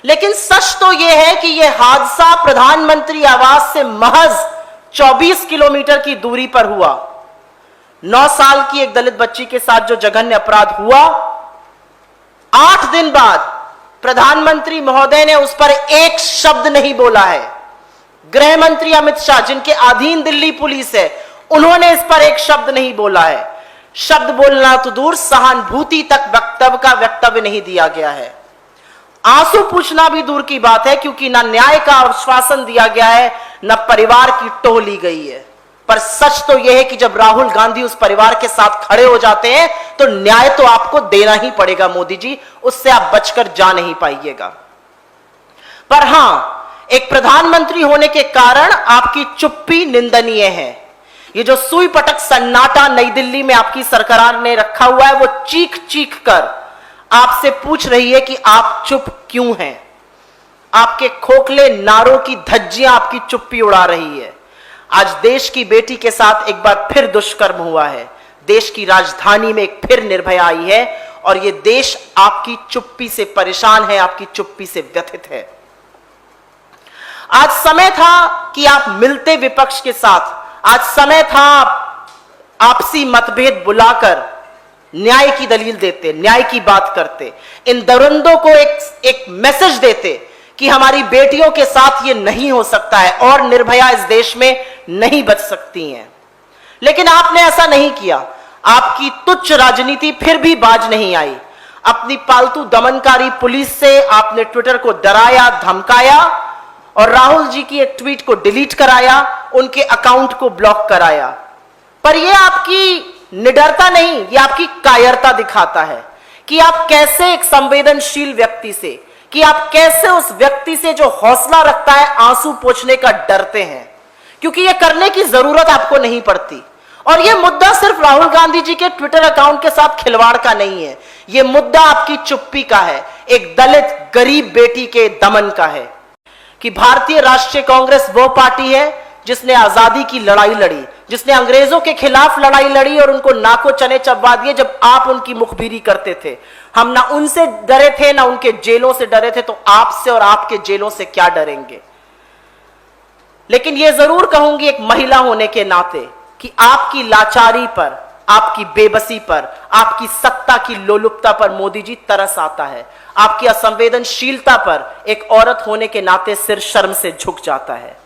लेकिन सच तो यह है कि यह हादसा प्रधानमंत्री आवास से महज 24 किलोमीटर की दूरी पर हुआ। 9 साल की एक दलित बच्ची के साथ जो जघन्य अपराध हुआ, 8 दिन बाद प्रधानमंत्री महोदय ने उस पर एक शब्द नहीं बोला है। गृह मंत्री अमित शाह, जिनके अधीन दिल्ली पुलिस है, उन्होंने इस पर एक शब्द नहीं बोला है। शब्द बोलना तो दूर, सहानुभूति तक वक्तव्य नहीं दिया गया है। आंसू पूछना भी दूर की बात है, क्योंकि ना न्याय का आश्वासन दिया गया है, न परिवार की टोह ली गई है। पर सच तो यह है कि जब राहुल गांधी उस परिवार के साथ खड़े हो जाते हैं तो न्याय तो आपको देना ही पड़ेगा मोदी जी, उससे आप बचकर जा नहीं पाइएगा। पर हां, एक प्रधानमंत्री होने के कारण आपकी चुप्पी निंदनीय है। ये जो सुई पटक सन्नाटा नई दिल्ली में आपकी सरकार ने रखा हुआ है, वो चीख चीख कर आपसे पूछ रही है कि आप चुप क्यों हैं। आपके खोखले नारों की धज्जियां आपकी चुप्पी उड़ा रही है। आज देश की बेटी के साथ एक बार फिर दुष्कर्म हुआ है। देश की राजधानी में एक फिर निर्भया आई है और यह देश आपकी चुप्पी से परेशान है, आपकी चुप्पी से व्यथित है। आज समय था कि आप मिलते विपक्ष के साथ, आज समय था आपसी मतभेद बुलाकर न्याय की दलील देते, न्याय की बात करते, इन दरिंदों को एक मैसेज देते कि हमारी बेटियों के साथ ये नहीं हो सकता है और निर्भया इस देश में नहीं बच सकती हैं। लेकिन आपने ऐसा नहीं किया। आपकी तुच्छ राजनीति फिर भी बाज नहीं आई। अपनी पालतू दमनकारी पुलिस से आपने ट्विटर को डराया, धमकाया और राहुल जी की एक ट्वीट को डिलीट कराया, उनके अकाउंट को ब्लॉक कराया। पर यह आपकी निडरता नहीं, यह आपकी कायरता दिखाता है कि आप कैसे एक संवेदनशील व्यक्ति से, कि आप कैसे उस व्यक्ति से जो हौसला रखता है आंसू पोंछने का डरते हैं, क्योंकि यह करने की जरूरत आपको नहीं पड़ती। और यह मुद्दा सिर्फ राहुल गांधी जी के ट्विटर अकाउंट के साथ खिलवाड़ का नहीं है, यह मुद्दा आपकी चुप्पी का है, एक दलित गरीब बेटी के दमन का है। कि भारतीय राष्ट्रीय कांग्रेस वो पार्टी है जिसने आजादी की लड़ाई लड़ी, जिसने अंग्रेजों के खिलाफ लड़ाई लड़ी और उनको नाको चने चबवा दिए जब आप उनकी मुखबिरी करते थे। हम ना उनसे डरे थे, ना उनके जेलों से डरे थे, तो आपसे और आपके जेलों से क्या डरेंगे। लेकिन यह जरूर कहूंगी एक महिला होने के नाते कि आपकी लाचारी पर, आपकी बेबसी पर, आपकी सत्ता की लोलुपता पर मोदी जी तरस आता है। आपकी असंवेदनशीलता पर एक औरत होने के नाते सिर शर्म से झुक जाता है।